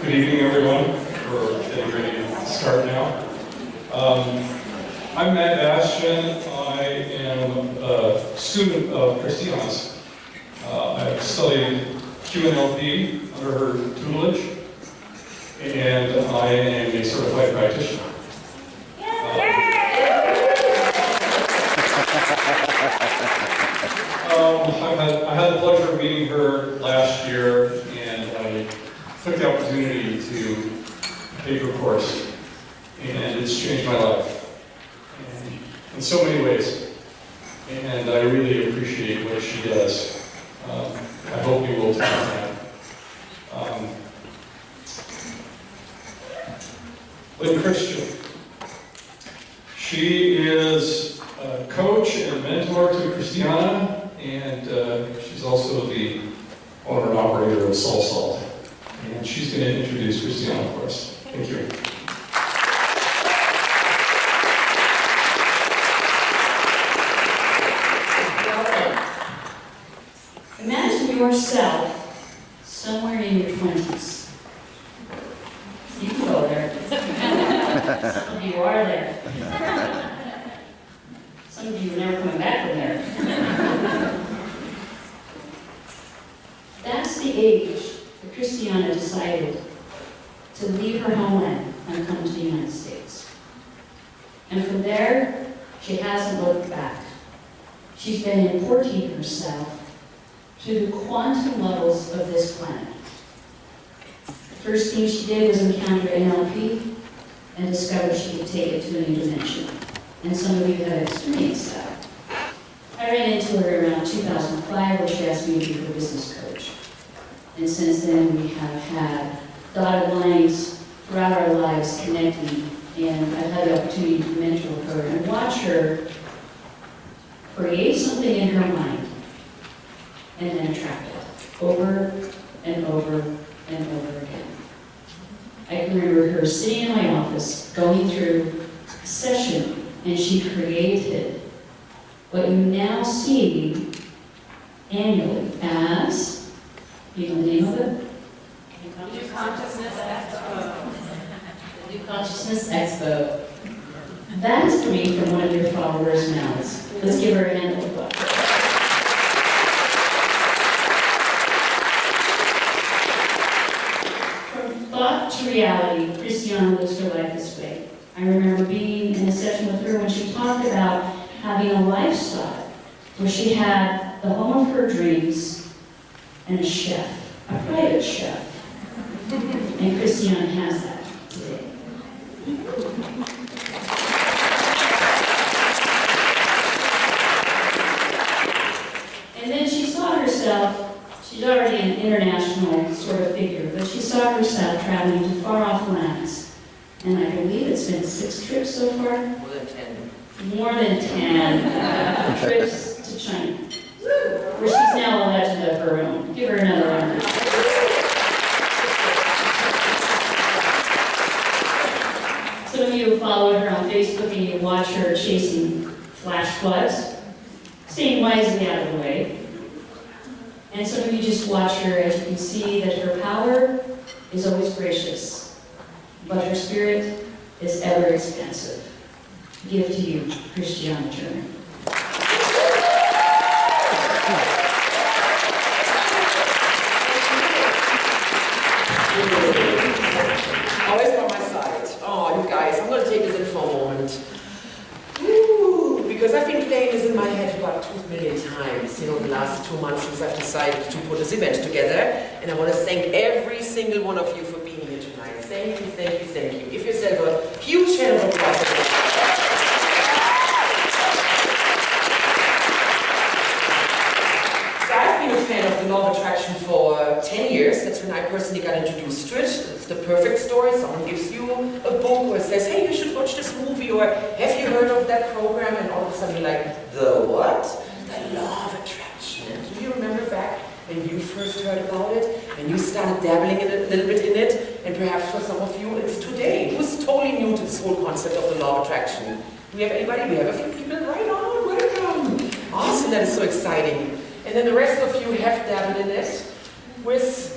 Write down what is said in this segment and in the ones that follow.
Good evening, everyone. We're getting ready to start now. I'm Matt Bastian. I am a student of Christiana's. I've studied QNLP under her tutelage, and I am a certified practitioner. I had the pleasure of meeting her last year, and I took the opportunity to take her course, and it's changed my life in so many ways, and I really appreciate what she does. I hope you will take that. Lynn Christian. She is a coach and mentor to Christiana, and she's also the owner and operator of Soul Salt. And she's going to introduce Christiana for us. Thank you. Imagine yourself somewhere in your 20s. You can go there. Some of you are there. Some of you are never coming back from there. That's the age that Christiana decided to leave her homeland and come to the United States. And from there, she hasn't looked back. She's been importing herself to the quantum levels of this planet. The first thing she did was encounter NLP and discover she could take it to a new dimension. And some of you have experienced that. I ran into her around 2005 where she asked me to be her business coach. And since then we have had dotted lines throughout our lives connecting, and I've had the opportunity to mentor her and watch her create something in her mind and then attract it over and over and over again. I can remember her sitting in my office, going through a session, and she created what you now see annually as, you know the name of it? New Consciousness Expo. The New Consciousness Expo. That is coming from one of your followers' mouths. Let's give her a hand of applause. From thought to reality, Christiana lives her life this way. I remember being in a session with her when she talked about having a lifestyle where she had the home of her dreams and a chef, a private chef. And Christiana has that today. And then she saw herself, she's already an international sort of figure, but she saw herself traveling to far-off lands. And I believe it's been 6 trips so far? More than 10. More than 10 trips to China, where she's now a legend of her own. Give her another round of applause. Some of you follow her on Facebook and you watch her chasing flash floods, staying wisely out of the way. And some of you just watch her as you can see that her power is always gracious, but her spirit is ever expansive. Give to you, Christiana Turner. Always by my side. Oh, you guys, I'm going to take this in for a moment. Woo, because I've been playing this in my head about 2 million times, the last 2 months since I've decided to put this event together. And I want to thank every single one of you for being here tonight. Thank you, thank you, thank you. Give yourself a huge hand of applause. I've been a fan of the law of attraction for 10 years. That's when I personally got introduced to it. It's the perfect story. Someone gives you a book or says, hey, you should watch this movie, or have you heard of that program? And all of a sudden you're like, the what? The law of attraction. And do you remember back when you first heard about it and you started dabbling in it, a little bit in it? And perhaps for some of you, it's today. It was totally new to this whole concept of the law of attraction. Do we have anybody? We have a few people. Right on, welcome. Awesome, that is so exciting. And then the rest of you have dabbled in it with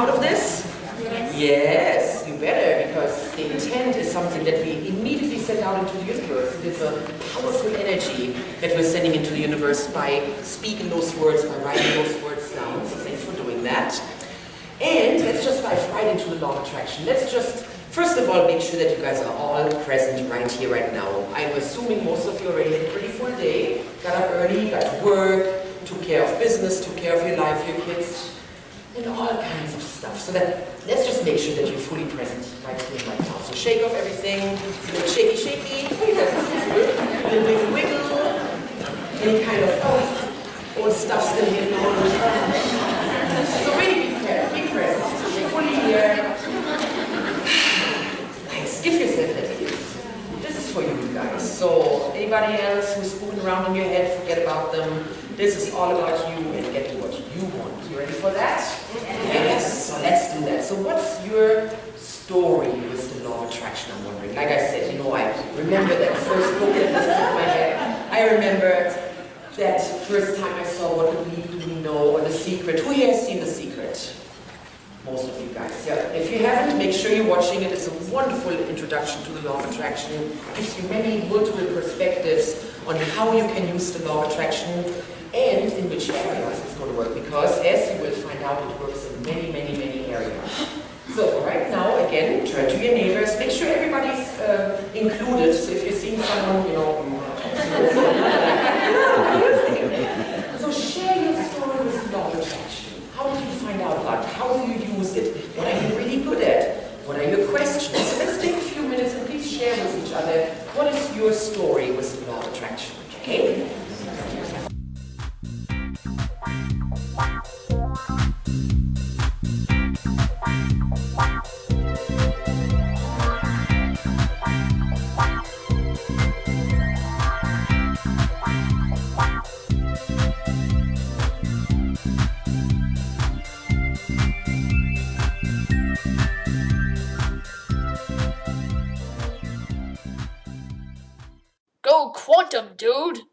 out of this? Yes, you better, because the intent is something that we immediately send out into the universe. It is a powerful energy that we're sending into the universe by speaking those words, by writing those words down. So thanks for doing that. And let's just dive right into the law of attraction. Let's just, first of all, make sure that you guys are all present right here, right now. I'm assuming most of you already had a pretty full day. Got up early, got to work, took care of business, took care of your life, your kids, and all kinds of stuff. So that, let's just make sure that you're fully present right here, right now. So shake off everything, a little shaky, shaky, a little wiggle, wiggle, any kind of old stuff still hidden on. So really be present, fully here. Nice, give yourself that gift. This is for you guys. So anybody else who's fooling around in your head, forget about them. This is all about you and getting what you want. You ready for that? Yes, so let's do that. So what's your story with the law of attraction, I'm wondering? Like I said, I remember that first book that was in my head. I remember that first time I saw What Do We Know, or The Secret. Who here has seen The Secret? Most of you guys. Yeah. If you haven't, make sure you're watching it. It's a wonderful introduction to the law of attraction. It gives you many multiple perspectives on how you can use the law of attraction and in which areas it's going to work. Because as you will find out, it works in many, many, many areas. So for right now, again, turn to your neighbors. Make sure everybody's included. So if you're seeing someone, so share your story with the law of attraction. How did you find out about it? How do you use it? What are you really good at? What are your questions? So let's take a few minutes and please share with each other what is your story with the law of attraction. Okay? Go quantum, dude!